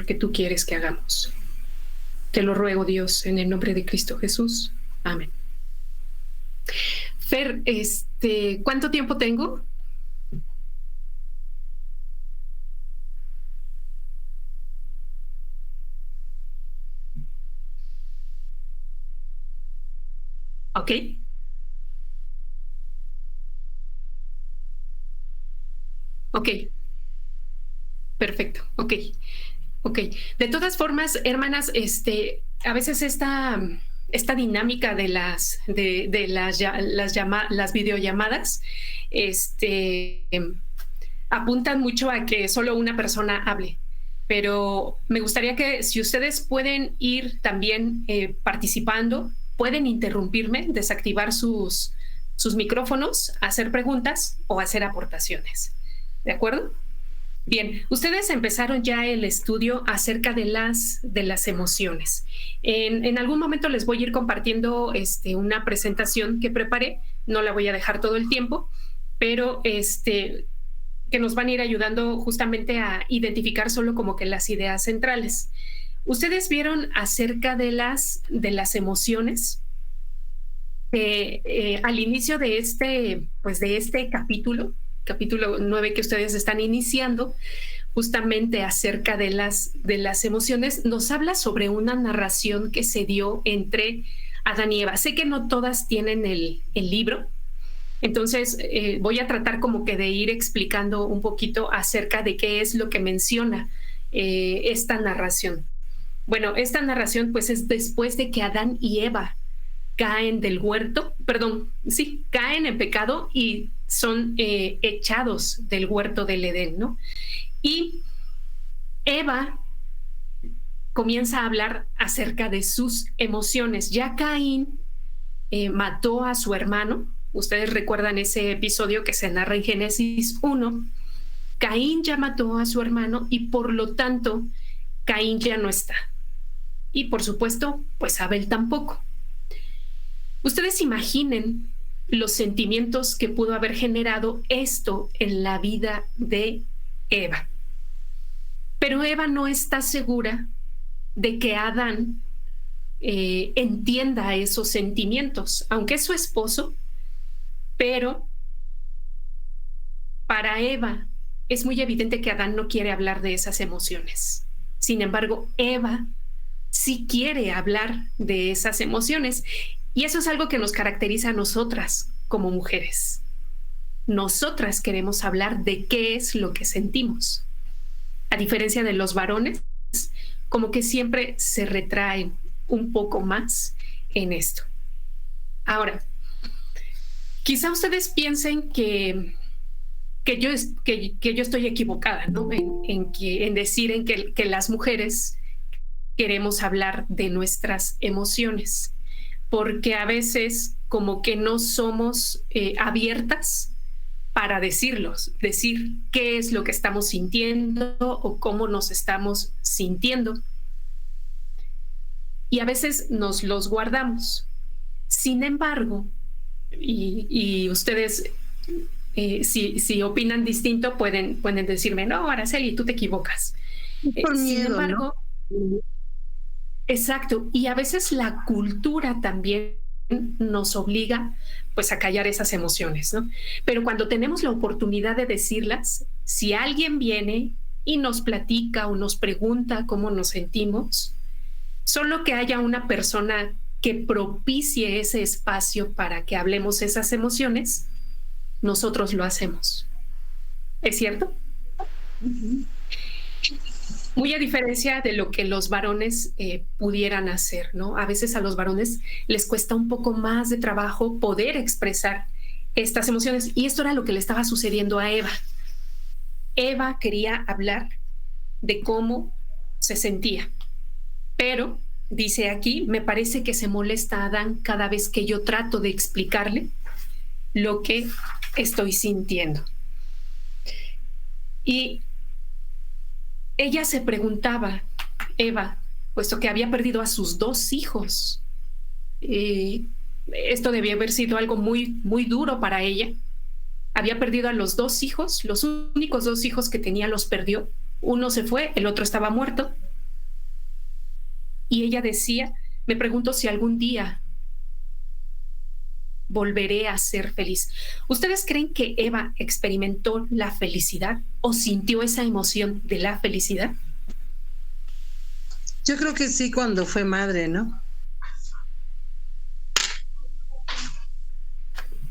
que tú quieres que hagamos. Te lo ruego, Dios, en el nombre de Cristo Jesús. Amén. Fer, ¿cuánto tiempo tengo? Ok. Ok. Perfecto. Ok. Ok. De todas formas, hermanas, a veces esta dinámica de las videollamadas, apuntan mucho a que solo una persona hable. Pero me gustaría que si ustedes pueden ir también participando, pueden interrumpirme, desactivar sus micrófonos, hacer preguntas o hacer aportaciones. ¿De acuerdo? Bien, ustedes empezaron ya el estudio acerca de las emociones. En algún momento les voy a ir compartiendo una presentación que preparé, no la voy a dejar todo el tiempo, pero que nos van a ir ayudando justamente a identificar solo como que las ideas centrales. Ustedes vieron acerca de las emociones al inicio de este capítulo 9 que ustedes están iniciando, justamente acerca de las emociones, nos habla sobre una narración que se dio entre Adán y Eva. Sé que no todas tienen el libro, entonces voy a tratar como que de ir explicando un poquito acerca de qué es lo que menciona esta narración. Bueno, esta narración pues es después de que Adán y Eva caen del huerto, caen en pecado y son echados del huerto del Edén, ¿no? Y Eva comienza a hablar acerca de sus emociones. Ya Caín mató a su hermano. Ustedes recuerdan ese episodio que se narra en Génesis 1. Caín ya mató a su hermano y por lo tanto Caín ya no está. Y por supuesto, pues Abel tampoco. Ustedes imaginen los sentimientos que pudo haber generado esto en la vida de Eva. Pero Eva no está segura de que Adán entienda esos sentimientos, aunque es su esposo, pero para Eva es muy evidente que Adán no quiere hablar de esas emociones. Sin embargo, Eva sí quiere hablar de esas emociones. Y eso es algo que nos caracteriza a nosotras como mujeres. Nosotras queremos hablar de qué es lo que sentimos. A diferencia de los varones, como que siempre se retraen un poco más en esto. Ahora, quizá ustedes piensen que yo estoy equivocada, ¿no? En decir que las mujeres queremos hablar de nuestras emociones, porque a veces como que no somos abiertas para decir qué es lo que estamos sintiendo o cómo nos estamos sintiendo. Y a veces nos los guardamos. Sin embargo, y ustedes, si opinan distinto, pueden decirme, no, Araceli, tú te equivocas. Por miedo, sin embargo, ¿no? Exacto. Y a veces la cultura también nos obliga pues a callar esas emociones, ¿no? Pero cuando tenemos la oportunidad de decirlas, si alguien viene y nos platica o nos pregunta cómo nos sentimos, solo que haya una persona que propicie ese espacio para que hablemos esas emociones, nosotros lo hacemos. ¿Es cierto? Uh-huh. Muy a diferencia de lo que los varones pudieran hacer, ¿no? A veces a los varones les cuesta un poco más de trabajo poder expresar estas emociones. Y esto era lo que le estaba sucediendo a Eva. Eva quería hablar de cómo se sentía. Pero, dice aquí, me parece que se molesta a Adán cada vez que yo trato de explicarle lo que estoy sintiendo. Y ella se preguntaba, Eva, puesto que había perdido a sus 2 hijos, esto debía haber sido algo muy, muy duro para ella. Había perdido a los 2 hijos, los únicos 2 hijos que tenía los perdió. Uno se fue, el otro estaba muerto. Y ella decía, me pregunto si algún día volveré a ser feliz. ¿Ustedes creen que Eva experimentó la felicidad o sintió esa emoción de la felicidad? Yo creo que sí cuando fue madre, ¿no?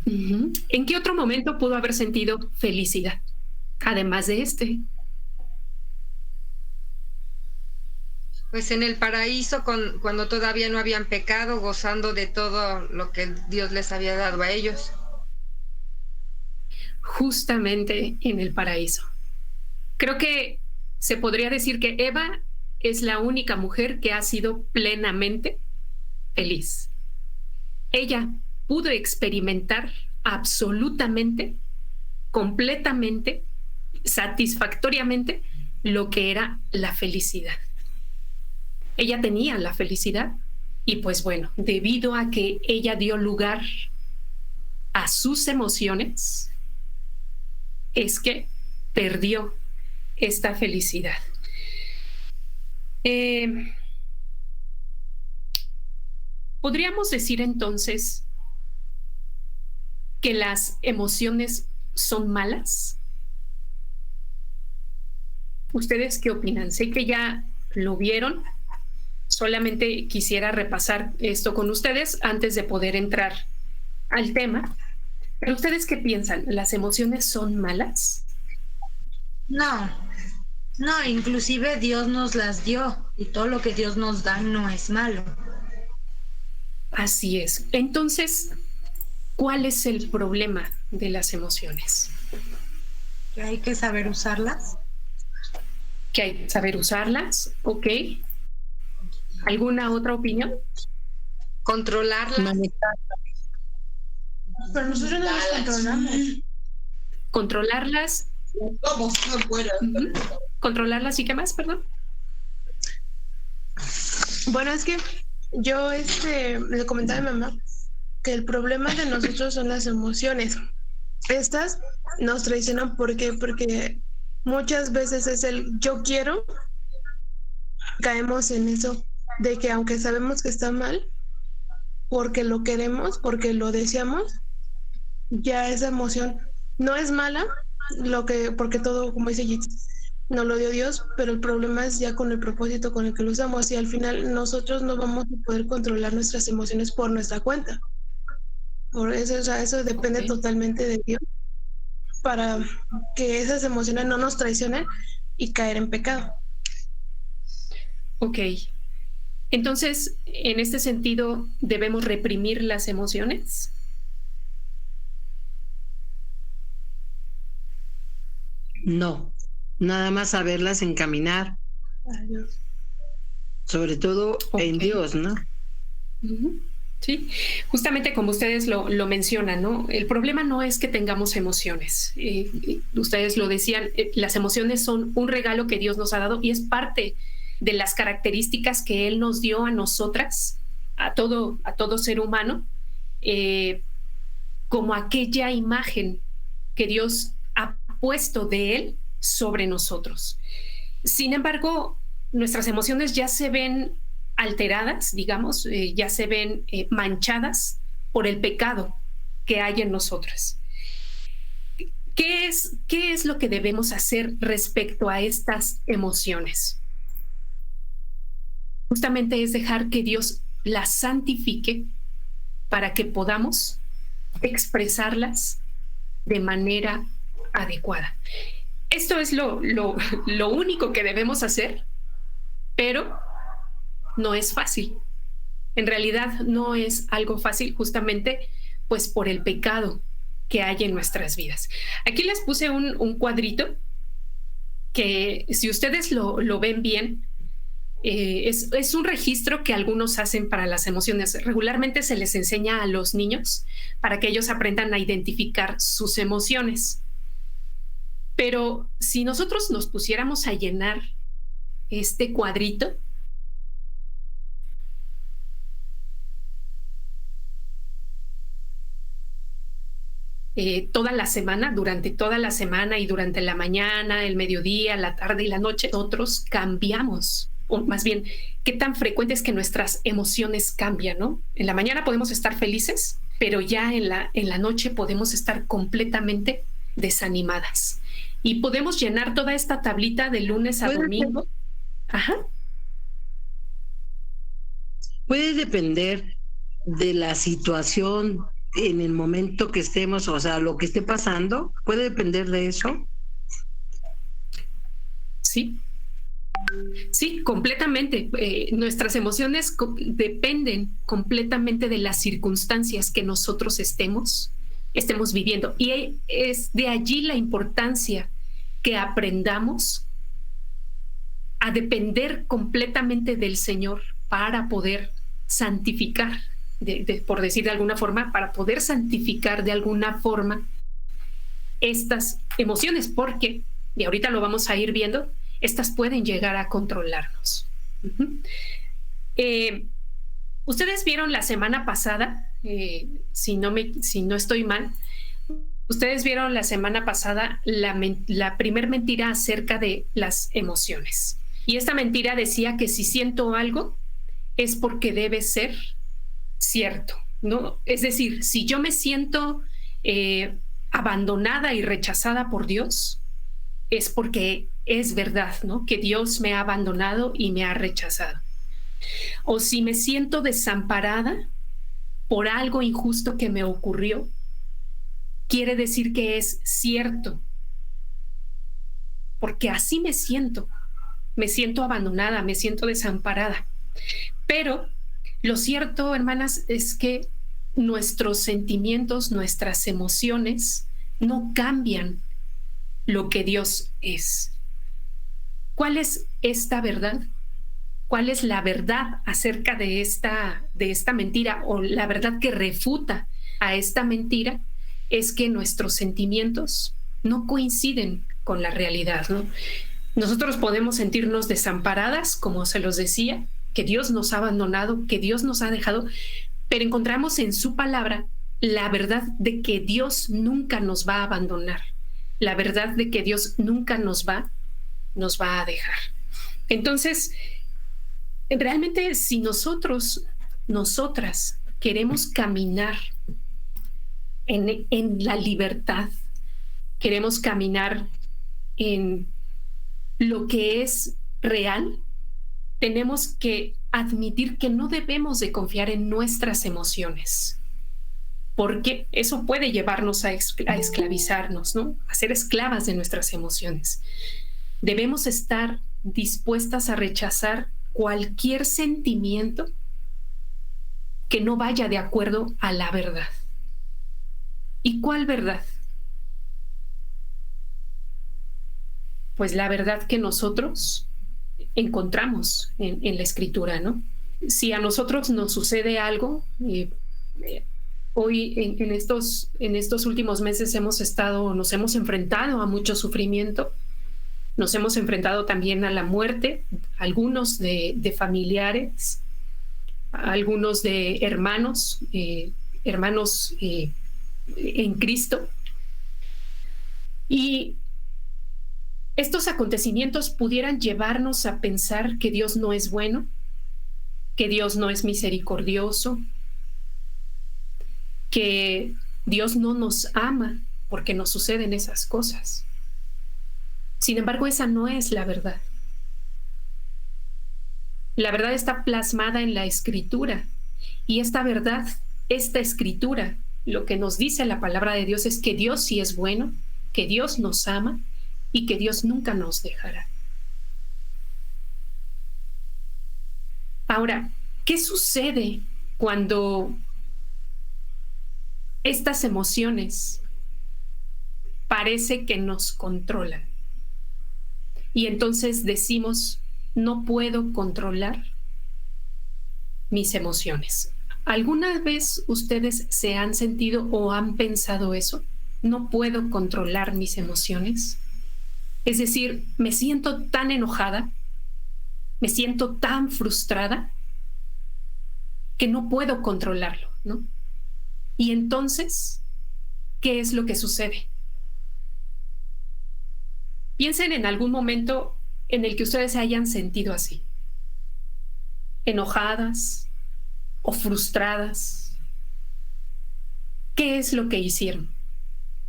¿En qué otro momento pudo haber sentido felicidad, además de este? Pues en el paraíso, cuando todavía no habían pecado, gozando de todo lo que Dios les había dado a ellos. Justamente en el paraíso. Creo que se podría decir que Eva es la única mujer que ha sido plenamente feliz. Ella pudo experimentar absolutamente, completamente, satisfactoriamente lo que era la felicidad. Ella tenía la felicidad y pues bueno, debido a que ella dio lugar a sus emociones, es que perdió esta felicidad. ¿Podríamos decir entonces que las emociones son malas? ¿Ustedes qué opinan? Sé que ya lo vieron. Solamente quisiera repasar esto con ustedes antes de poder entrar al tema. ¿Pero ustedes qué piensan? ¿Las emociones son malas? No, no, inclusive Dios nos las dio y todo lo que Dios nos da no es malo. Así es. Entonces, ¿cuál es el problema de las emociones? Que hay que saber usarlas. Que hay que saber usarlas, ¿ok? ¿Alguna otra opinión? Controlarlas. Pero nosotros no las controlamos. Controlarlas. Controlarlas y qué más, perdón. Bueno, es que yo le comentaba a mi mamá que el problema de nosotros son las emociones. Estas nos traicionan, ¿por qué? Porque muchas veces es el yo quiero, caemos en eso de que aunque sabemos que está mal, porque lo queremos, porque lo deseamos, ya esa emoción no es mala, porque todo, como dice Jitsi, no lo dio Dios, pero el problema es ya con el propósito con el que lo usamos y al final nosotros no vamos a poder controlar nuestras emociones por nuestra cuenta. Por eso, o sea, eso depende totalmente de Dios para que esas emociones no nos traicionen y caer en pecado. Ok. Entonces, en este sentido, ¿debemos reprimir las emociones? No, nada más saberlas encaminar. Adiós. Sobre todo en Dios, ¿no? Sí, justamente como ustedes lo mencionan, ¿no? El problema no es que tengamos emociones. Ustedes lo decían, las emociones son un regalo que Dios nos ha dado y es parte de las características que Él nos dio a nosotras, a todo ser humano, como aquella imagen que Dios ha puesto de Él sobre nosotros. Sin embargo, nuestras emociones ya se ven alteradas, digamos, ya se ven manchadas por el pecado que hay en nosotras. ¿Qué es lo que debemos hacer respecto a estas emociones? Justamente es dejar que Dios las santifique para que podamos expresarlas de manera adecuada. Esto es lo único que debemos hacer, pero no es fácil. En realidad no es algo fácil justamente pues por el pecado que hay en nuestras vidas. Aquí les puse un cuadrito que si ustedes lo ven bien, es un registro que algunos hacen para las emociones. Regularmente se les enseña a los niños para que ellos aprendan a identificar sus emociones. Pero si nosotros nos pusiéramos a llenar este cuadrito, toda la semana, durante toda la semana y durante la mañana, el mediodía, la tarde y la noche, nosotros cambiamos o más bien, qué tan frecuente es que nuestras emociones cambian, ¿no? En la mañana podemos estar felices, pero ya en la noche podemos estar completamente desanimadas. Y podemos llenar toda esta tablita de lunes a domingo. Ajá. Puede depender de la situación en el momento que estemos, o sea, lo que esté pasando, puede depender de eso. Sí. Sí, completamente. Nuestras emociones dependen completamente de las circunstancias que nosotros estemos viviendo. Y es de allí la importancia que aprendamos a depender completamente del Señor para poder santificar, por decir de alguna forma, para poder santificar de alguna forma estas emociones, porque, y ahorita lo vamos a ir viendo, estas pueden llegar a controlarnos. Ustedes vieron la semana pasada, si no estoy mal, ustedes vieron la semana pasada la primer mentira acerca de las emociones. Y esta mentira decía que si siento algo es porque debe ser cierto, ¿no? Es decir, si yo me siento abandonada y rechazada por Dios, es porque es verdad, ¿no? Que Dios me ha abandonado y me ha rechazado. O si me siento desamparada por algo injusto que me ocurrió, quiere decir que es cierto, porque así me siento abandonada, me siento desamparada. Pero lo cierto, hermanas, es que nuestros sentimientos, nuestras emociones no cambian lo que Dios es. ¿Cuál es esta verdad? ¿Cuál es la verdad acerca de esta mentira, o la verdad que refuta a esta mentira? Es que nuestros sentimientos no coinciden con la realidad, ¿no? Nosotros podemos sentirnos desamparadas, como se los decía, que Dios nos ha abandonado, que Dios nos ha dejado, pero encontramos en su palabra la verdad de que Dios nunca nos va a abandonar, la verdad de que Dios nunca nos va a dejar. Entonces, realmente, si nosotras queremos caminar en la libertad, queremos caminar en lo que es real, tenemos que admitir que no debemos de confiar en nuestras emociones, porque eso puede llevarnos a esclavizarnos, ¿no? A ser esclavas de nuestras emociones. Debemos estar dispuestas a rechazar cualquier sentimiento que no vaya de acuerdo a la verdad. ¿Y cuál verdad? Pues la verdad que nosotros encontramos en la Escritura, ¿no? Si a nosotros nos sucede algo, hoy en estos últimos meses nos hemos enfrentado a mucho sufrimiento, nos hemos enfrentado también a la muerte, algunos de familiares, algunos de hermanos en Cristo. Y estos acontecimientos pudieran llevarnos a pensar que Dios no es bueno, que Dios no es misericordioso, que Dios no nos ama porque nos suceden esas cosas. Sin embargo, esa no es la verdad. La verdad está plasmada en la Escritura, y esta verdad, esta Escritura, lo que nos dice la palabra de Dios es que Dios sí es bueno, que Dios nos ama y que Dios nunca nos dejará. Ahora, ¿qué sucede cuando estas emociones parece que nos controlan? Y entonces decimos, no puedo controlar mis emociones. ¿Alguna vez ustedes se han sentido o han pensado eso? No puedo controlar mis emociones. Es decir, me siento tan enojada, me siento tan frustrada que no puedo controlarlo, ¿no? Y entonces, ¿qué es lo que sucede? Piensen en algún momento en el que ustedes se hayan sentido así. enojadas o frustradas. ¿Qué es lo que hicieron?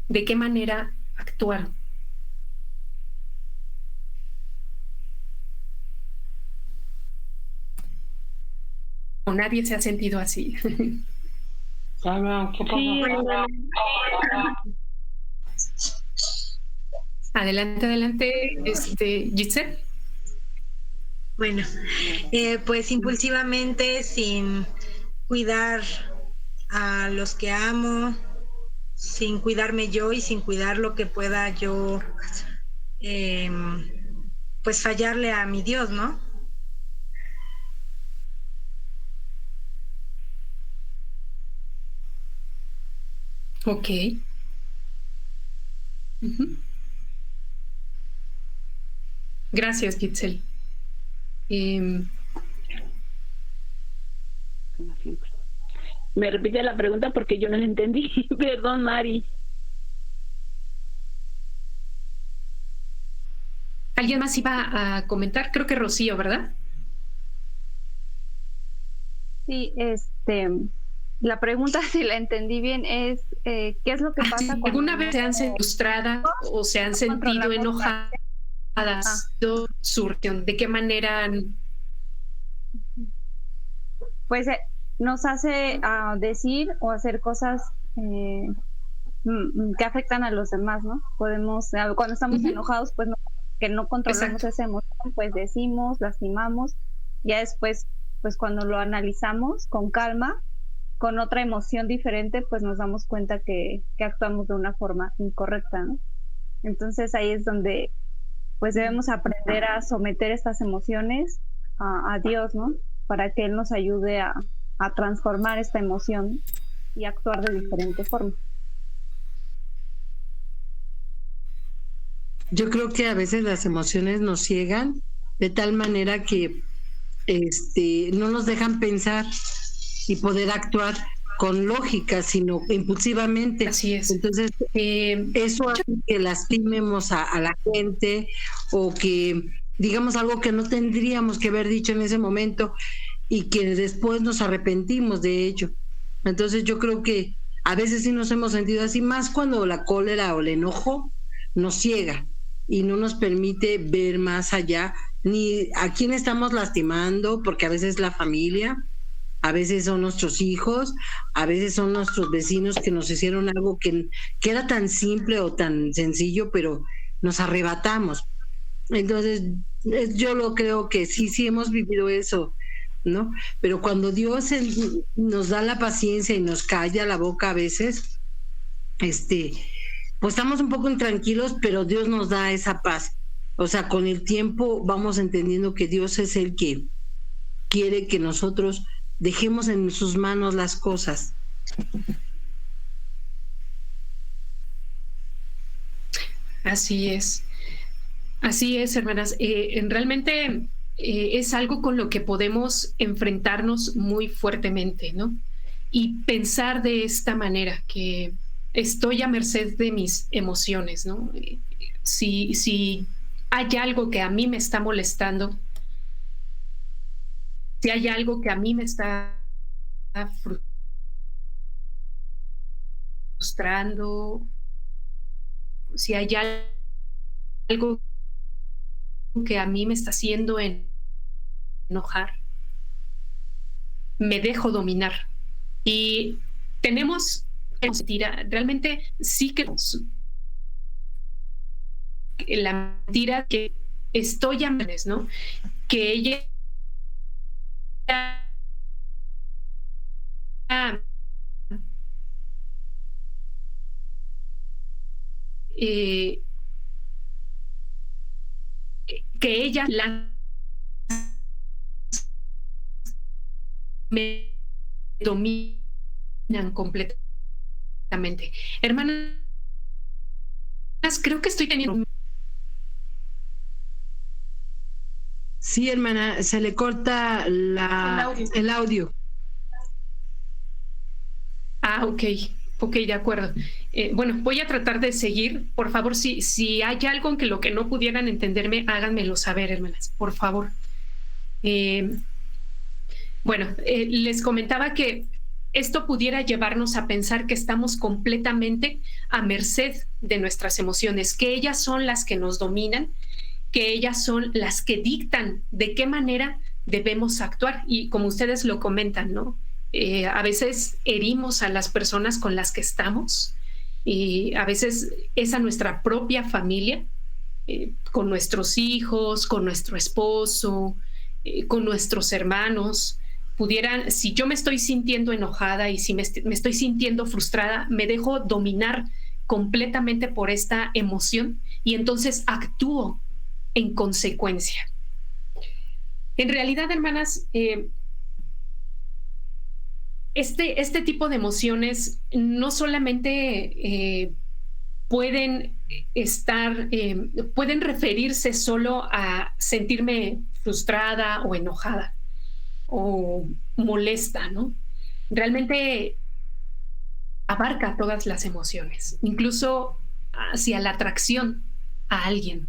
¿De qué manera actuaron? ¿O nadie se ha sentido así? Sí, Adelante, Giselle. Bueno, pues impulsivamente, sin cuidar a los que amo, sin cuidarme yo y sin cuidar lo que pueda yo, pues fallarle a mi Dios, ¿no? Ok. Uh-huh. Gracias, Giselle. Me repite la pregunta porque yo no la entendí. Perdón, Mari. ¿Alguien más iba a comentar? Creo que Rocío, ¿verdad? Sí, la pregunta, si la entendí bien, es ¿qué es lo que pasa cuando ¿Alguna vez se han sentido frustradas o se han sentido enojadas? Su reacción, ¿de qué manera? Pues nos hace decir o hacer cosas que afectan a los demás, ¿no? Podemos, cuando estamos enojados, pues que no controlamos esa emoción, pues decimos, lastimamos, ya después, pues cuando lo analizamos con calma, con otra emoción diferente, pues nos damos cuenta que actuamos de una forma incorrecta, ¿no? Entonces ahí es donde pues debemos aprender a someter estas emociones a Dios, ¿no? Para que Él nos ayude a transformar esta emoción y actuar de diferente forma. Yo creo que a veces las emociones nos ciegan de tal manera que no nos dejan pensar y poder actuar con lógica, sino impulsivamente. Así es. Entonces, eso hace que lastimemos a la gente o que digamos algo que no tendríamos que haber dicho en ese momento y que después nos arrepentimos de ello. Entonces, yo creo que a veces sí nos hemos sentido así, más cuando la cólera o el enojo nos ciega y no nos permite ver más allá, ni a quién estamos lastimando, porque a veces la familia, a veces son nuestros hijos, a veces son nuestros vecinos que nos hicieron algo que era tan simple o tan sencillo, pero nos arrebatamos. Entonces, yo lo creo que sí hemos vivido eso, ¿no? Pero cuando Dios nos da la paciencia y nos calla la boca a veces, pues estamos un poco intranquilos, pero Dios nos da esa paz. O sea, con el tiempo vamos entendiendo que Dios es el que quiere que nosotros dejemos en sus manos las cosas. Así es, hermanas. Realmente es algo con lo que podemos enfrentarnos muy fuertemente, ¿no? Y pensar de esta manera, que estoy a merced de mis emociones, ¿no? Si hay algo que a mí me está molestando, si hay algo que a mí me está frustrando, si hay algo que a mí me está haciendo enojar, me dejo dominar. Y tenemos mentira, realmente sí que la mentira que estoy a meses, ¿no? Que ella que ella me dominan completamente. Hermanas, creo que estoy teniendo... Sí, hermana, se le corta el audio. Ah, ok, de acuerdo. Bueno, voy a tratar de seguir. Por favor, si hay algo en que lo que no pudieran entenderme, háganmelo saber, hermanas, por favor. Bueno, les comentaba que esto pudiera llevarnos a pensar que estamos completamente a merced de nuestras emociones, que ellas son las que nos dominan, que ellas son las que dictan de qué manera debemos actuar. Y como ustedes lo comentan, ¿no? A veces herimos a las personas con las que estamos, y a veces es a nuestra propia familia, con nuestros hijos, con nuestro esposo, con nuestros hermanos. Pudieran, si yo me estoy sintiendo enojada y si me estoy sintiendo frustrada, me dejo dominar completamente por esta emoción y entonces actúo en consecuencia. En realidad, hermanas, este tipo de emociones no solamente pueden referirse solo a sentirme frustrada o enojada o molesta, ¿no? Realmente abarca todas las emociones, incluso hacia la atracción a alguien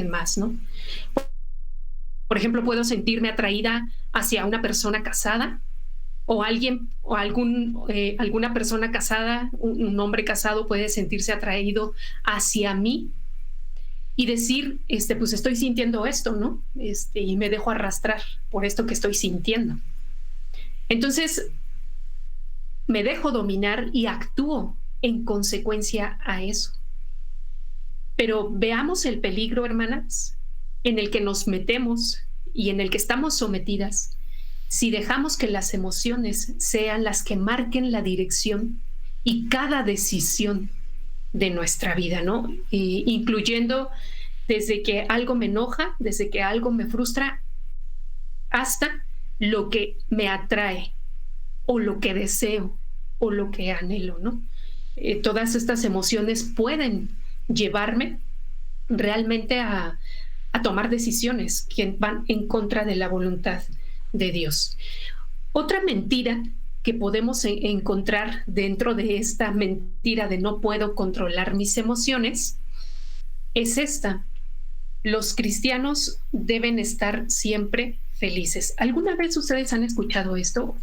más, ¿no? Por ejemplo, puedo sentirme atraída hacia una persona casada o alguna persona casada, un hombre casado puede sentirse atraído hacia mí y decir, pues estoy sintiendo esto, ¿no? Y me dejo arrastrar por esto que estoy sintiendo. Entonces, me dejo dominar y actúo en consecuencia a eso. Pero veamos el peligro, hermanas, en el que nos metemos y en el que estamos sometidas si dejamos que las emociones sean las que marquen la dirección y cada decisión de nuestra vida, ¿no? Incluyendo desde que algo me enoja, desde que algo me frustra, hasta lo que me atrae o lo que deseo o lo que anhelo, ¿no? Todas estas emociones pueden llevarme realmente a tomar decisiones que van en contra de la voluntad de Dios. Otra mentira que podemos encontrar dentro de esta mentira de no puedo controlar mis emociones es esta: los cristianos deben estar siempre felices. ¿Alguna vez ustedes han escuchado esto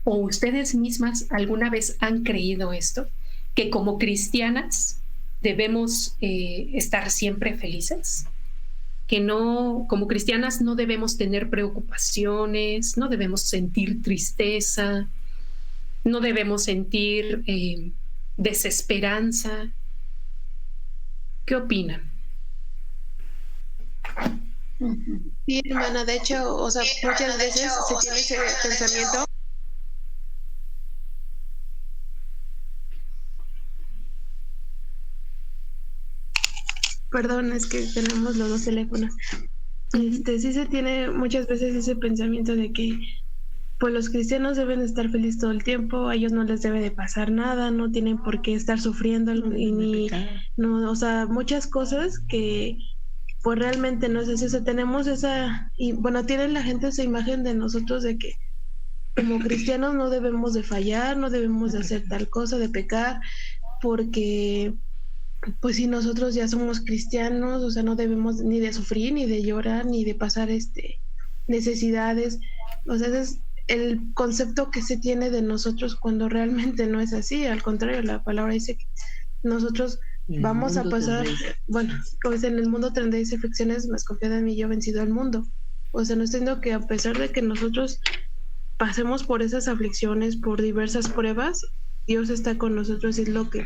o ustedes mismas alguna vez han creído esto? Que como cristianas debemos estar siempre felices, que no, como cristianas no debemos tener preocupaciones, no debemos sentir tristeza, no debemos sentir desesperanza. ¿Qué opinan? Sí, hermana, de hecho, o sea, muchas veces se tiene ese pensamiento. Perdón, es que tenemos los dos teléfonos. Sí se tiene muchas veces ese pensamiento de que pues los cristianos deben estar felices todo el tiempo, a ellos no les debe de pasar nada, no tienen por qué estar sufriendo no, o sea, muchas cosas que pues realmente no es así. O sea, tenemos esa, y bueno, tiene la gente esa imagen de nosotros de que como cristianos no debemos de fallar, no debemos de hacer tal cosa, de pecar, porque pues si nosotros ya somos cristianos, o sea, no debemos ni de sufrir, ni de llorar, ni de pasar necesidades. O sea, ese es el concepto que se tiene de nosotros cuando realmente no es así. Al contrario, la palabra dice que nosotros vamos a pasar, bueno, como dice, en el mundo tendréis aflicciones, más confiad en mí, yo he vencido al mundo. O sea, no estoy diciendo que a pesar de que nosotros pasemos por esas aflicciones, por diversas pruebas, Dios está con nosotros, y es lo que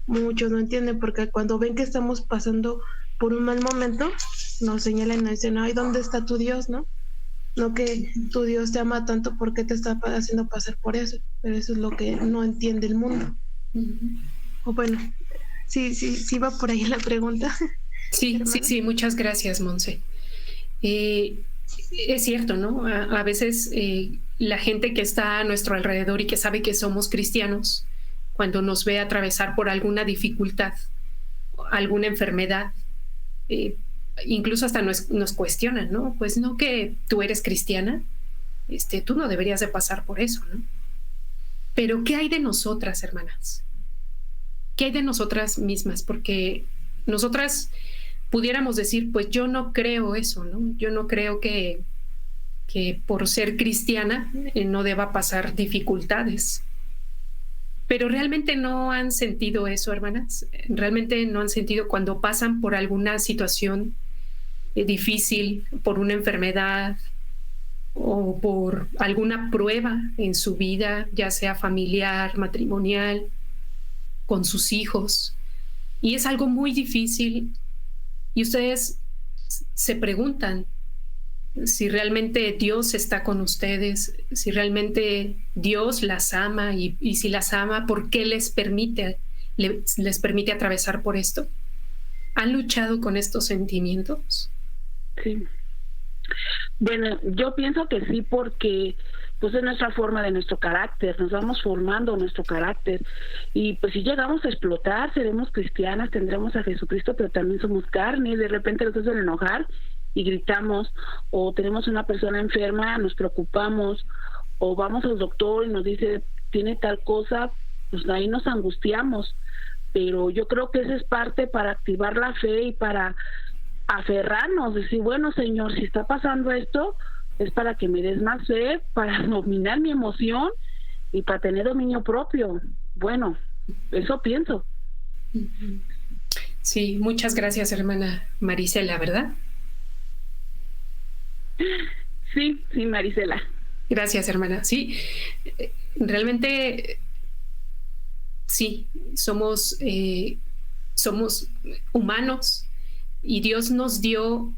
muchos no entienden, porque cuando ven que estamos pasando por un mal momento, nos señalan y nos dicen, ay, ¿dónde está tu Dios, no? No que tu Dios te ama tanto, ¿por qué te está haciendo pasar por eso? Pero eso es lo que no entiende el mundo. O bueno, sí va por ahí la pregunta. Sí, muchas gracias, Monse. Es cierto, ¿no? A veces la gente que está a nuestro alrededor y que sabe que somos cristianos, cuando nos ve atravesar por alguna dificultad, alguna enfermedad, incluso hasta nos cuestionan, ¿no? Pues no, que tú eres cristiana, tú no deberías de pasar por eso, ¿no? Pero ¿qué hay de nosotras, hermanas? ¿Qué hay de nosotras mismas? Porque nosotras pudiéramos decir, pues yo no creo eso, ¿no? Yo no creo que que por ser cristiana no deba pasar dificultades. Pero realmente no han sentido eso, hermanas. Realmente no han sentido cuando pasan por alguna situación difícil, por una enfermedad o por alguna prueba en su vida, ya sea familiar, matrimonial, con sus hijos. Y es algo muy difícil. Y ustedes se preguntan si realmente Dios está con ustedes, si realmente Dios las ama y si las ama, ¿por qué les permite atravesar por esto? ¿Han luchado con estos sentimientos? Sí. Bueno, yo pienso que sí, porque pues es nuestra forma de nuestro carácter, nos vamos formando nuestro carácter, y pues si llegamos a explotar, seremos cristianas, tendremos a Jesucristo, pero también somos carne, y de repente nos hacen enojar y gritamos, o tenemos una persona enferma, nos preocupamos, o vamos al doctor y nos dice tiene tal cosa, pues ahí nos angustiamos. Pero yo creo que esa es parte para activar la fe y para aferrarnos, decir, bueno, Señor, si está pasando esto, es para que me des más fe, para dominar mi emoción y para tener dominio propio. Bueno, eso pienso. Sí, muchas gracias, hermana Marisela, ¿verdad? Sí, Marisela. Gracias, hermana. Sí, realmente sí, somos humanos y Dios nos dio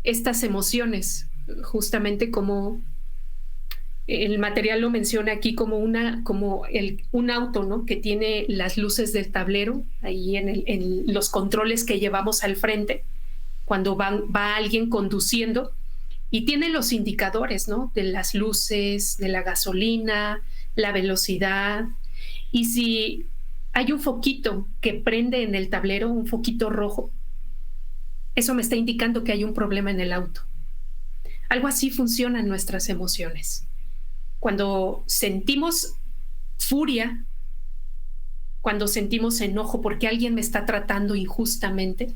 estas emociones, justamente como el material lo menciona aquí, como un auto, ¿no? Que tiene las luces del tablero ahí en los controles que llevamos al frente cuando va alguien conduciendo, y tiene los indicadores, ¿no? De las luces, de la gasolina, la velocidad. Y si hay un foquito que prende en el tablero, un foquito rojo, eso me está indicando que hay un problema en el auto. Algo así funcionan nuestras emociones. Cuando sentimos furia, cuando sentimos enojo porque alguien me está tratando injustamente,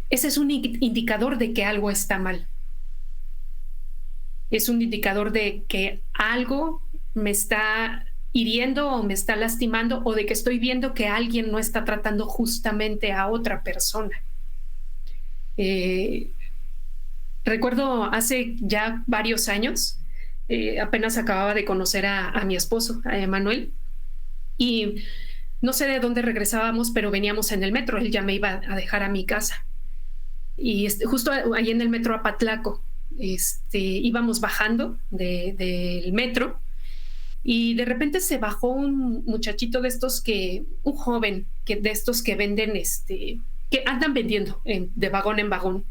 ese es un indicador de que algo está mal. Es un indicador de que algo me está hiriendo o me está lastimando, o de que estoy viendo que alguien no está tratando justamente a otra persona. Recuerdo hace ya varios años, apenas acababa de conocer a mi esposo, a Emanuel, y no sé de dónde regresábamos, pero veníamos en el metro. Él ya me iba a dejar a mi casa. Y justo ahí en el metro Apatlaco, íbamos bajando del metro, y de repente se bajó un muchachito de estos un joven de estos que venden, que andan vendiendo de vagón en vagón.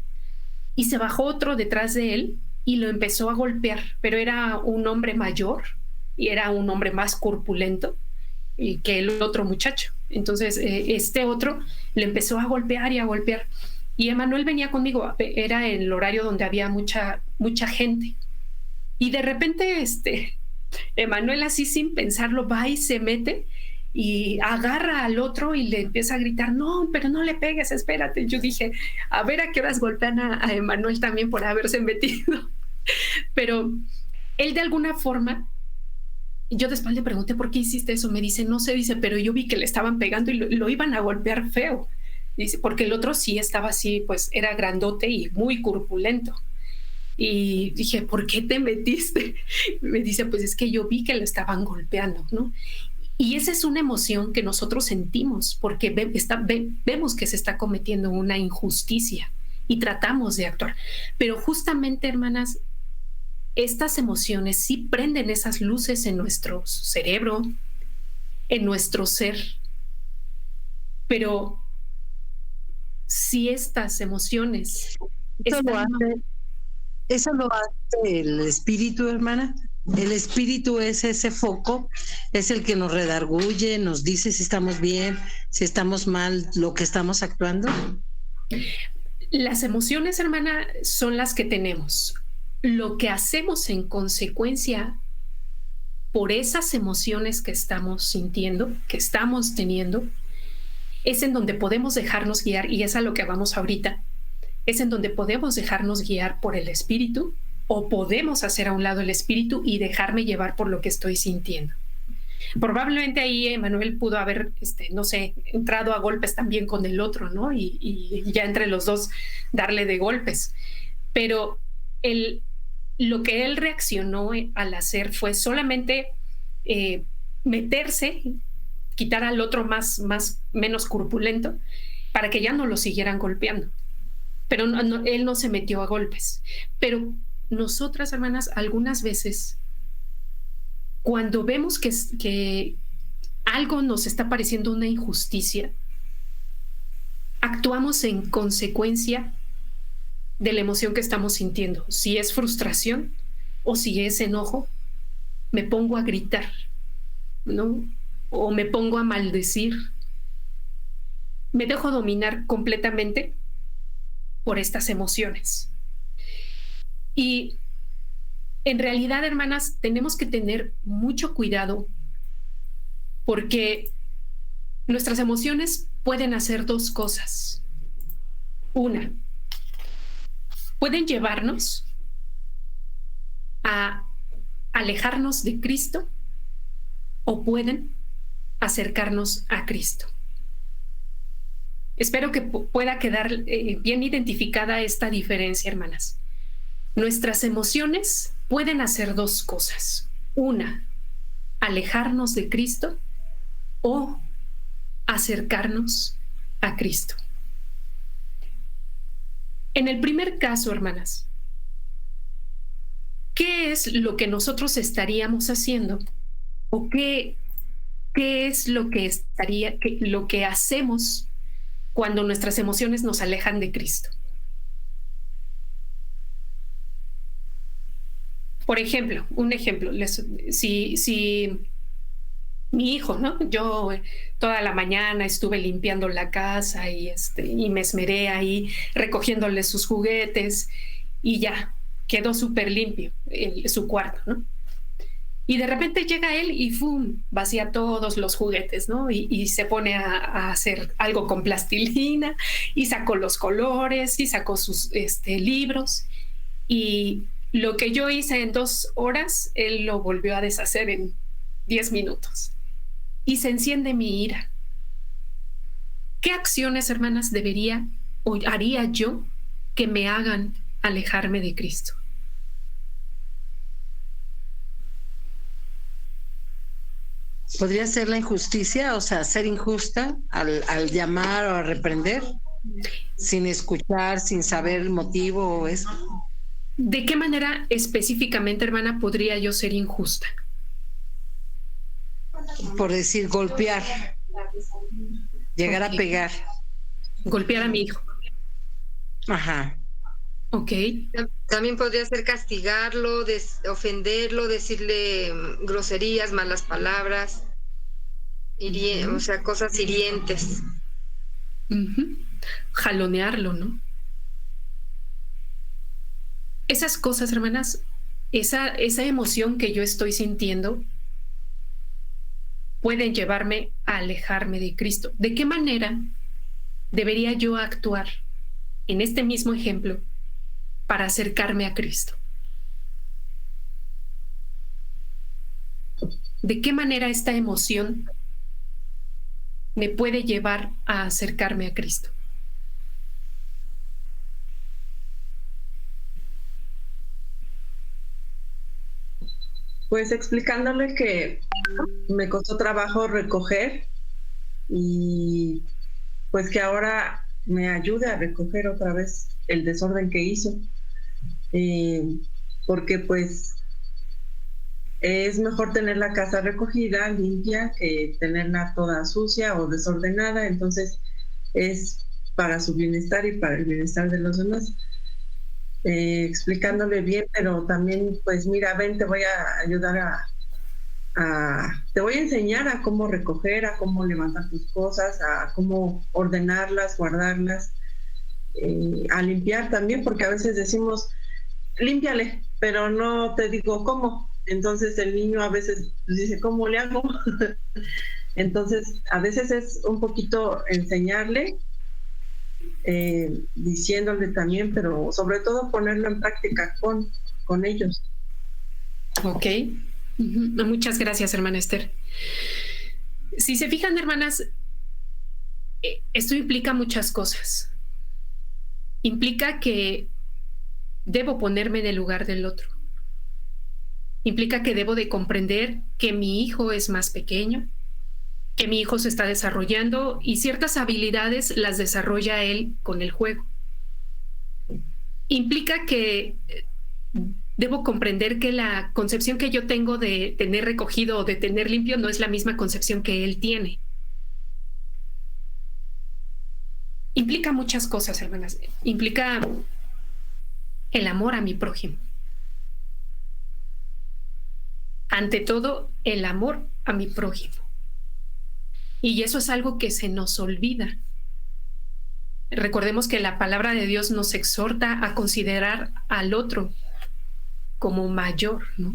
Y se bajó otro detrás de él y lo empezó a golpear, pero era un hombre mayor y era un hombre más corpulento que el otro muchacho. Entonces este otro le empezó a golpear y a golpear. Y Emanuel venía conmigo, era el horario donde había mucha gente. Y de repente Emanuel, así sin pensarlo, va y se mete y agarra al otro y le empieza a gritar, no, pero no le pegues, espérate. Yo dije, a ver a qué horas golpean a Emanuel también por haberse metido. Pero él de alguna forma, yo después le pregunté, ¿por qué hiciste eso? Me dice, no sé, dice, pero yo vi que le estaban pegando y lo iban a golpear feo. Dice, porque el otro sí estaba así, pues era grandote y muy corpulento. Y dije, ¿por qué te metiste? Me dice, pues es que yo vi que lo estaban golpeando, ¿no? Y esa es una emoción que nosotros sentimos porque vemos que se está cometiendo una injusticia y tratamos de actuar. Pero justamente, hermanas, estas emociones sí prenden esas luces en nuestro cerebro, en nuestro ser. Pero si estas emociones... Eso lo hace el espíritu, hermana. El espíritu es ese foco, es el que nos redarguye, nos dice si estamos bien, si estamos mal, lo que estamos actuando. Las emociones, hermana, son las que tenemos. Lo que hacemos en consecuencia por esas emociones que estamos sintiendo, que estamos teniendo, es en donde podemos dejarnos guiar, y es a lo que vamos ahorita. es en donde podemos dejarnos guiar por el espíritu o podemos hacer a un lado el espíritu y dejarme llevar por lo que estoy sintiendo. Probablemente ahí Emanuel pudo haber, no sé, entrado a golpes también con el otro, ¿no? Y ya entre los dos darle de golpes. Pero lo que él reaccionó al hacer fue solamente meterse, quitar al otro menos corpulento para que ya no lo siguieran golpeando. Pero él no se metió a golpes. Pero nosotras, hermanas, algunas veces, cuando vemos que algo nos está pareciendo una injusticia, actuamos en consecuencia de la emoción que estamos sintiendo. Si es frustración o si es enojo, me pongo a gritar, ¿no? O me pongo a maldecir. Me dejo dominar completamente por estas emociones. Y en realidad, hermanas, tenemos que tener mucho cuidado porque nuestras emociones pueden hacer dos cosas. Una, pueden llevarnos a alejarnos de Cristo o pueden acercarnos a Cristo. Espero que pueda quedar bien identificada esta diferencia, hermanas. Nuestras emociones pueden hacer dos cosas. Una, alejarnos de Cristo o acercarnos a Cristo. En el primer caso, hermanas, ¿qué es lo que nosotros estaríamos haciendo? ¿O qué es lo que hacemos cuando nuestras emociones nos alejan de Cristo? Por ejemplo, si mi hijo, ¿no? Yo toda la mañana estuve limpiando la casa y me esmeré ahí recogiéndole sus juguetes y ya quedó súper limpio su cuarto, ¿no? Y de repente llega él y ¡fum! Vacía todos los juguetes, ¿no? Y se pone a hacer algo con plastilina y sacó los colores y sacó sus libros. Y lo que yo hice en 2 horas, él lo volvió a deshacer en 10 minutos. Y se enciende mi ira. ¿Qué acciones, hermanas, debería o haría yo que me hagan alejarme de Cristo? ¿Podría ser la injusticia? O sea, ser injusta al llamar o a reprender sin escuchar, sin saber el motivo o eso. ¿De qué manera específicamente, hermana, podría yo ser injusta? Por decir, golpear, llegar a pegar. Golpear a mi hijo. Ajá. Ok. También podría ser castigarlo, ofenderlo, decirle groserías, malas palabras, o sea, cosas hirientes. Jalonearlo, ¿no? Esas cosas, hermanas, esa emoción que yo estoy sintiendo pueden llevarme a alejarme de Cristo. ¿De qué manera debería yo actuar en este mismo ejemplo para acercarme a Cristo? ¿De qué manera esta emoción me puede llevar a acercarme a Cristo? Pues explicándole que me costó trabajo recoger y pues que ahora me ayude a recoger otra vez el desorden que hizo, porque pues es mejor tener la casa recogida, limpia, que tenerla toda sucia o desordenada. Entonces es para su bienestar y para el bienestar de los demás. Explicándole bien, pero también pues mira, ven, te voy a ayudar te voy a enseñar a cómo recoger, a cómo levantar tus cosas, a cómo ordenarlas, guardarlas, a limpiar también, porque a veces decimos límpiale, pero no te digo cómo. Entonces el niño a veces dice, ¿cómo le hago? Entonces a veces es un poquito enseñarle diciéndole también, pero sobre todo ponerlo en práctica con ellos. Ok. Muchas gracias, hermana Esther. Si se fijan, hermanas, esto implica muchas cosas. Implica que debo ponerme en el lugar del otro. Implica que debo de comprender que mi hijo es más pequeño, que mi hijo se está desarrollando y ciertas habilidades las desarrolla él con el juego. Implica que debo comprender que la concepción que yo tengo de tener recogido o de tener limpio no es la misma concepción que él tiene. Implica muchas cosas, hermanas. Implica el amor a mi prójimo. Ante todo, el amor a mi prójimo. Y eso es algo que se nos olvida. Recordemos que la palabra de Dios nos exhorta a considerar al otro como mayor, ¿no?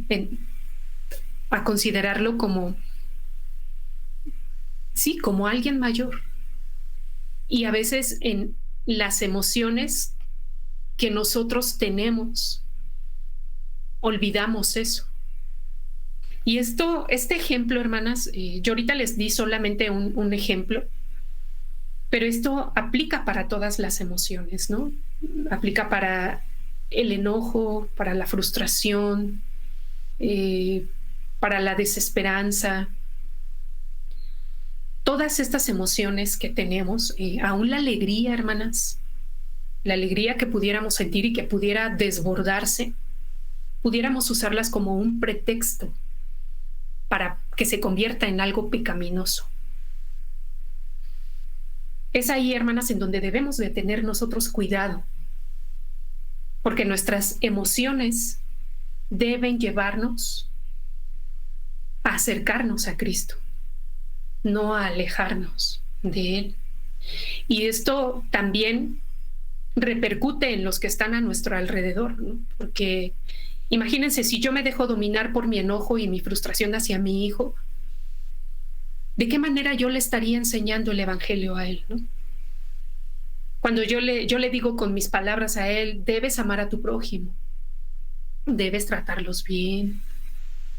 A considerarlo como, sí, como alguien mayor. Y a veces en las emociones que nosotros tenemos, olvidamos eso. Y este ejemplo, hermanas, yo ahorita les di solamente un ejemplo, pero esto aplica para todas las emociones, ¿no? Aplica para el enojo, para la frustración, para la desesperanza. Todas estas emociones que tenemos, aún la alegría, hermanas, la alegría que pudiéramos sentir y que pudiera desbordarse, pudiéramos usarlas como un pretexto para que se convierta en algo pecaminoso. Es ahí, hermanas, en donde debemos de tener nosotros cuidado, porque nuestras emociones deben llevarnos a acercarnos a Cristo, no a alejarnos de Él. Y esto también repercute en los que están a nuestro alrededor, ¿no? Porque imagínense, si yo me dejo dominar por mi enojo y mi frustración hacia mi hijo, ¿de qué manera yo le estaría enseñando el evangelio a él, ¿no? Cuando yo le digo con mis palabras a él, debes amar a tu prójimo, debes tratarlos bien,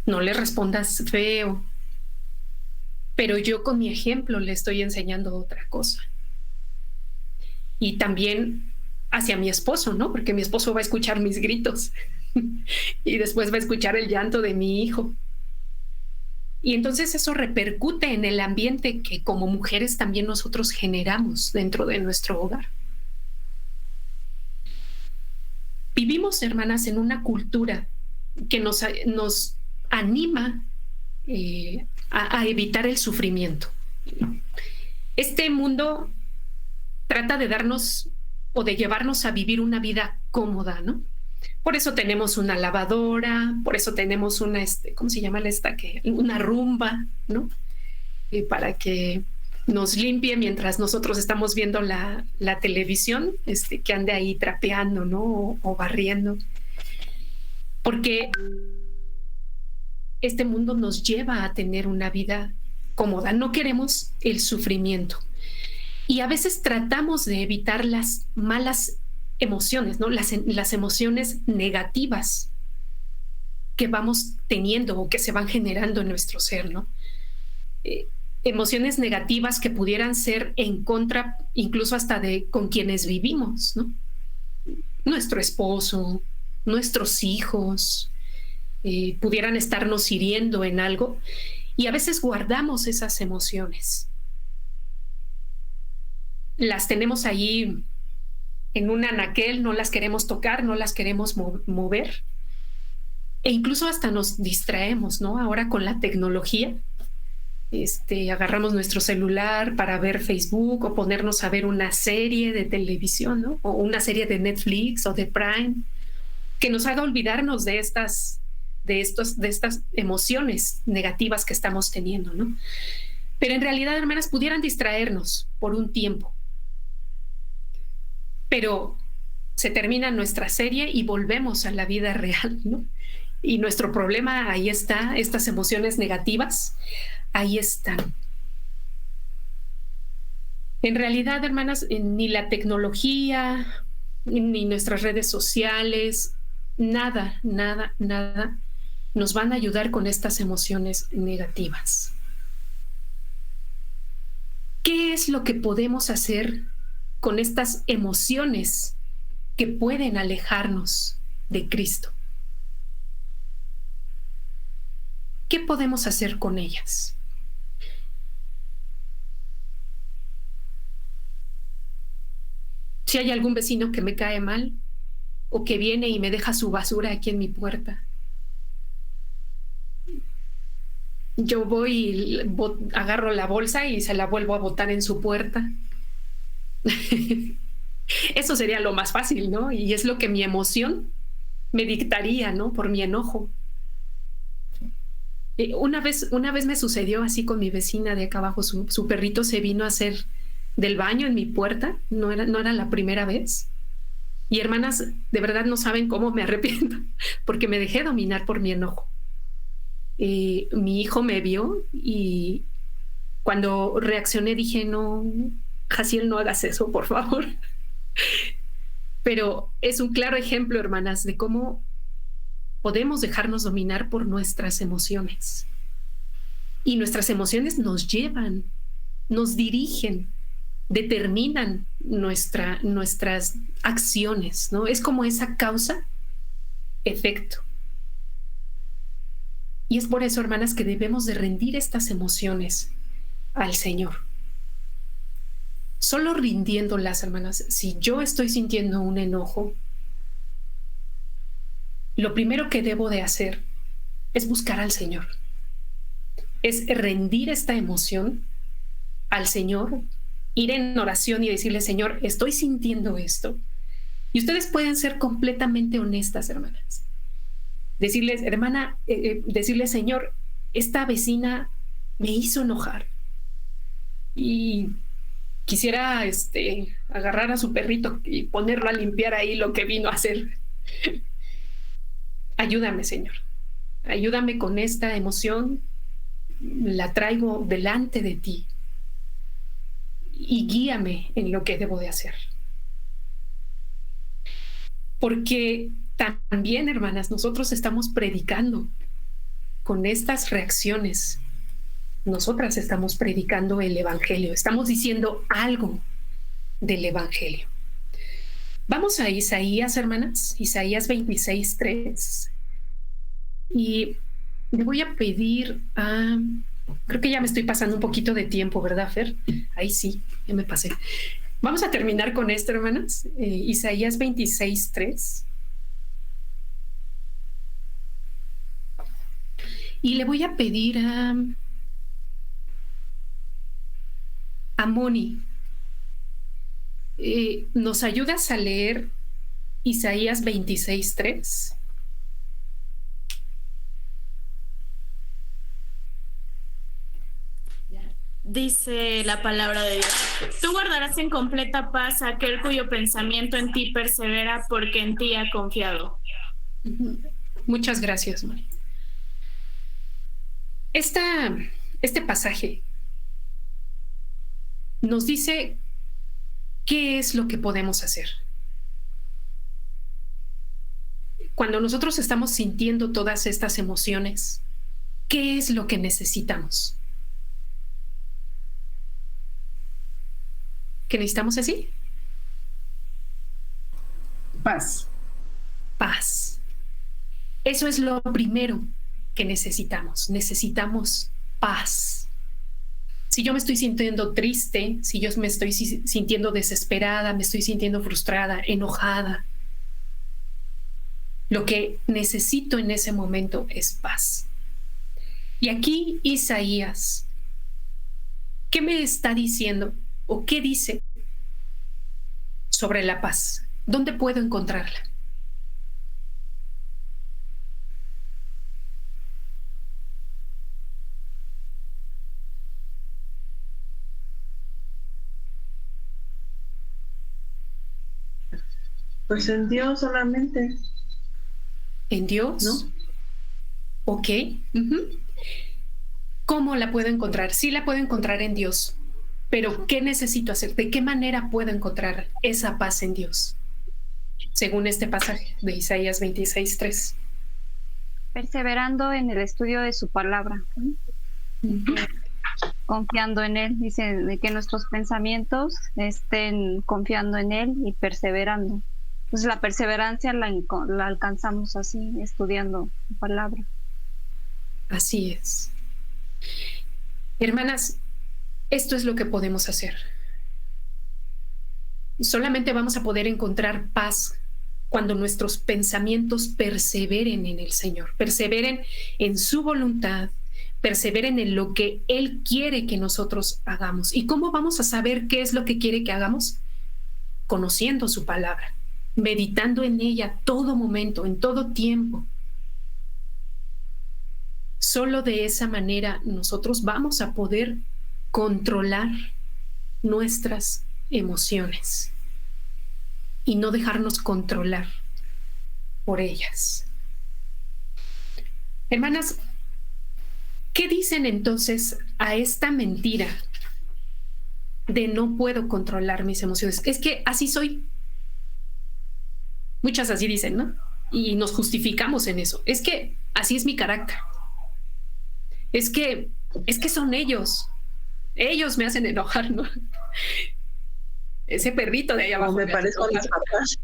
no le respondas feo, pero yo con mi ejemplo le estoy enseñando otra cosa. Y también hacia mi esposo, ¿no? Porque mi esposo va a escuchar mis gritos y después va a escuchar el llanto de mi hijo. Y entonces eso repercute en el ambiente que como mujeres también nosotros generamos dentro de nuestro hogar. Vivimos, hermanas, en una cultura que nos anima a evitar el sufrimiento. Este mundo trata de darnos o de llevarnos a vivir una vida cómoda, ¿no? Por eso tenemos una lavadora, por eso tenemos una, ¿cómo se llama esta? Una rumba, ¿no? Para que nos limpie mientras nosotros estamos viendo la televisión, que ande ahí trapeando, ¿no? O barriendo. Porque este mundo nos lleva a tener una vida cómoda. No queremos el sufrimiento. Y a veces tratamos de evitar las malas emociones, ¿no? Las emociones negativas que vamos teniendo o que se van generando en nuestro ser, ¿no? Emociones negativas que pudieran ser en contra incluso hasta de con quienes vivimos, ¿no? Nuestro esposo, nuestros hijos, pudieran estarnos hiriendo en algo y a veces guardamos esas emociones. Las tenemos ahí en un anaquel, no las queremos tocar, no las queremos mover. E incluso hasta nos distraemos, ¿no? Ahora con la tecnología, agarramos nuestro celular para ver Facebook o ponernos a ver una serie de televisión, ¿no? O una serie de Netflix o de Prime, que nos haga olvidarnos de estas emociones negativas que estamos teniendo, ¿no? Pero en realidad, hermanas, pudieran distraernos por un tiempo. Pero se termina nuestra serie y volvemos a la vida real, ¿no? Y nuestro problema ahí está, estas emociones negativas, ahí están. En realidad, hermanas, ni la tecnología, ni nuestras redes sociales, nada nos van a ayudar con estas emociones negativas. ¿Qué es lo que podemos hacer con estas emociones que pueden alejarnos de Cristo? ¿Qué podemos hacer con ellas? Si hay algún vecino que me cae mal o que viene y me deja su basura aquí en mi puerta, yo voy y agarro la bolsa y se la vuelvo a botar en su puerta. Eso sería lo más fácil, ¿no? Y es lo que mi emoción me dictaría, ¿no? Por mi enojo. Una vez me sucedió así con mi vecina de acá abajo. Su perrito se vino a hacer del baño en mi puerta. No era la primera vez. Y hermanas, de verdad no saben cómo me arrepiento, porque me dejé dominar por mi enojo. Mi hijo me vio y cuando reaccioné dije, no, Jaciel, no hagas eso, por favor. Pero es un claro ejemplo, hermanas, de cómo podemos dejarnos dominar por nuestras emociones. Y nuestras emociones nos llevan, nos dirigen, determinan nuestras acciones, ¿no? Es como esa causa-efecto. Y es por eso, hermanas, que debemos de rendir estas emociones al Señor. Solo rindiéndolas, hermanas, si yo estoy sintiendo un enojo, lo primero que debo de hacer es buscar al Señor. Es rendir esta emoción al Señor, ir en oración y decirle, Señor, estoy sintiendo esto. Y ustedes pueden ser completamente honestas, hermanas. Decirles, hermana, decirle, Señor, esta vecina me hizo enojar y quisiera agarrar a su perrito y ponerlo a limpiar ahí lo que vino a hacer. Ayúdame, Señor. Ayúdame con esta emoción. La traigo delante de ti y guíame en lo que debo de hacer. Porque también, hermanas, nosotros estamos predicando con estas reacciones. Nosotras estamos predicando el Evangelio, estamos diciendo algo del Evangelio. Vamos a Isaías, hermanas, Isaías 26:3. Y le voy a pedir creo que ya me estoy pasando un poquito de tiempo, ¿verdad, Fer? Ahí sí, ya me pasé. Vamos a terminar con esto, hermanas. Isaías 26:3. Y le voy a pedir a Moni, ¿nos ayudas a leer Isaías 26:3? Dice la palabra de Dios: tú guardarás en completa paz a aquel cuyo pensamiento en ti persevera, porque en ti ha confiado. Muchas gracias, Mari. Este pasaje nos dice qué es lo que podemos hacer. Cuando nosotros estamos sintiendo todas estas emociones, ¿qué es lo que necesitamos? ¿Qué necesitamos así? Paz. Paz. Eso es lo primero que necesitamos. Necesitamos paz. Si yo me estoy sintiendo triste, si yo me estoy sintiendo desesperada, me estoy sintiendo frustrada, enojada, lo que necesito en ese momento es paz. Y aquí Isaías, ¿qué me está diciendo o qué dice sobre la paz? ¿Dónde puedo encontrarla? Pues en Dios solamente. ¿En Dios? ¿No? Ok. ¿Cómo la puedo encontrar? Sí la puedo encontrar en Dios. Pero ¿qué necesito hacer? ¿De qué manera puedo encontrar esa paz en Dios? Según este pasaje de Isaías 26:3. Perseverando en el estudio de su palabra, confiando en Él. Dice de que nuestros pensamientos estén confiando en Él y perseverando. Entonces la perseverancia la alcanzamos así, estudiando su palabra. Así es. Hermanas, esto es lo que podemos hacer. Solamente vamos a poder encontrar paz cuando nuestros pensamientos perseveren en el Señor, perseveren en su voluntad, perseveren en lo que Él quiere que nosotros hagamos. ¿Y cómo vamos a saber qué es lo que quiere que hagamos? Conociendo su palabra, meditando en ella todo momento, en todo tiempo. Solo de esa manera nosotros vamos a poder controlar nuestras emociones y no dejarnos controlar por ellas. Hermanas, ¿qué dicen entonces a esta mentira de no puedo controlar mis emociones? Es que así soy. Muchas así dicen, ¿no? Y nos justificamos en eso. Es que así es mi carácter. Es que son ellos. Ellos me hacen enojar, ¿no? Ese perrito de ahí abajo. O me parezco a mis papás.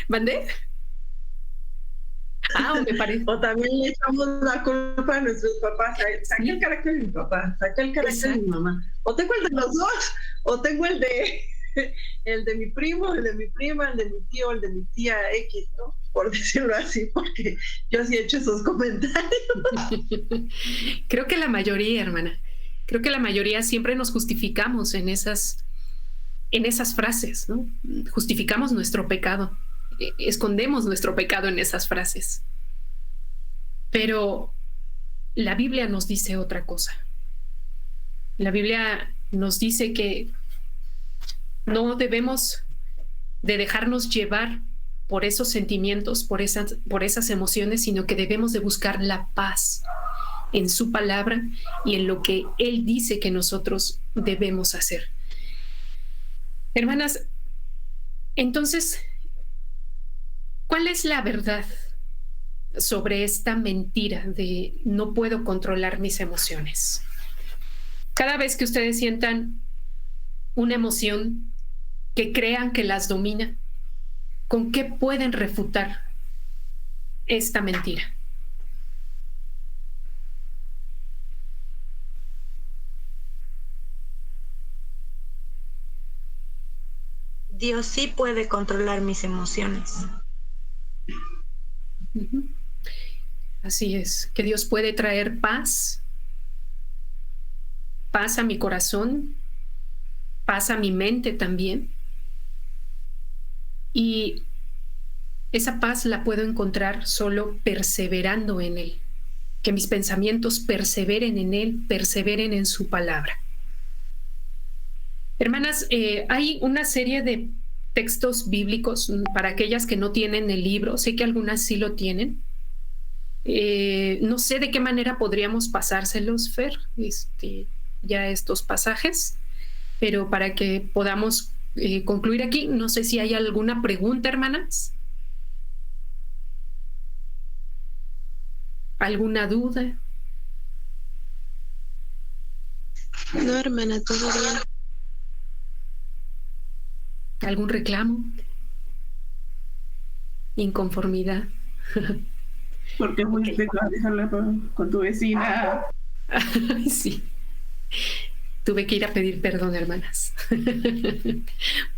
¿Mandé? O me parece. O también le echamos la culpa a nuestros papás. Saqué el carácter de mi papá, saqué el carácter de mi mamá. O tengo el de los dos, o tengo el de mi primo, el de mi prima, el de mi tío, el de mi tía X, ¿no? Por decirlo así, porque yo sí he hecho esos comentarios. Creo que la mayoría, hermana, creo que la mayoría siempre nos justificamos en esas frases, ¿no? Justificamos nuestro pecado, escondemos nuestro pecado en esas frases. Pero la Biblia nos dice otra cosa. La Biblia nos dice que no debemos de dejarnos llevar por esos sentimientos, por esas emociones, sino que debemos de buscar la paz en su palabra y en lo que Él dice que nosotros debemos hacer. Hermanas, entonces, ¿cuál es la verdad sobre esta mentira de no puedo controlar mis emociones? Cada vez que ustedes sientan una emoción que crean que las domina, ¿con qué pueden refutar esta mentira? Dios sí puede controlar mis emociones. Así es, que Dios puede traer paz a mi corazón, paz a mi mente también. Y esa paz la puedo encontrar solo perseverando en Él, que mis pensamientos perseveren en Él, perseveren en su palabra. Hermanas, hay una serie de textos bíblicos para aquellas que no tienen el libro. Sé que algunas sí lo tienen. No sé de qué manera podríamos pasárselos, Fer, ya estos pasajes, pero para que podamos concluir aquí, no sé si hay alguna pregunta, hermanas. ¿Alguna duda? No, hermana, todo bien. ¿Algún reclamo? ¿Inconformidad? Porque fuiste a dejarla con tu vecina. Sí. Tuve que ir a pedir perdón, hermanas.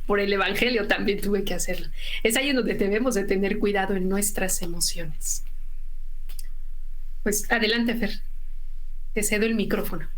Por el evangelio también tuve que hacerlo. Es ahí en donde debemos de tener cuidado en nuestras emociones. Pues adelante, Fer. Te cedo el micrófono.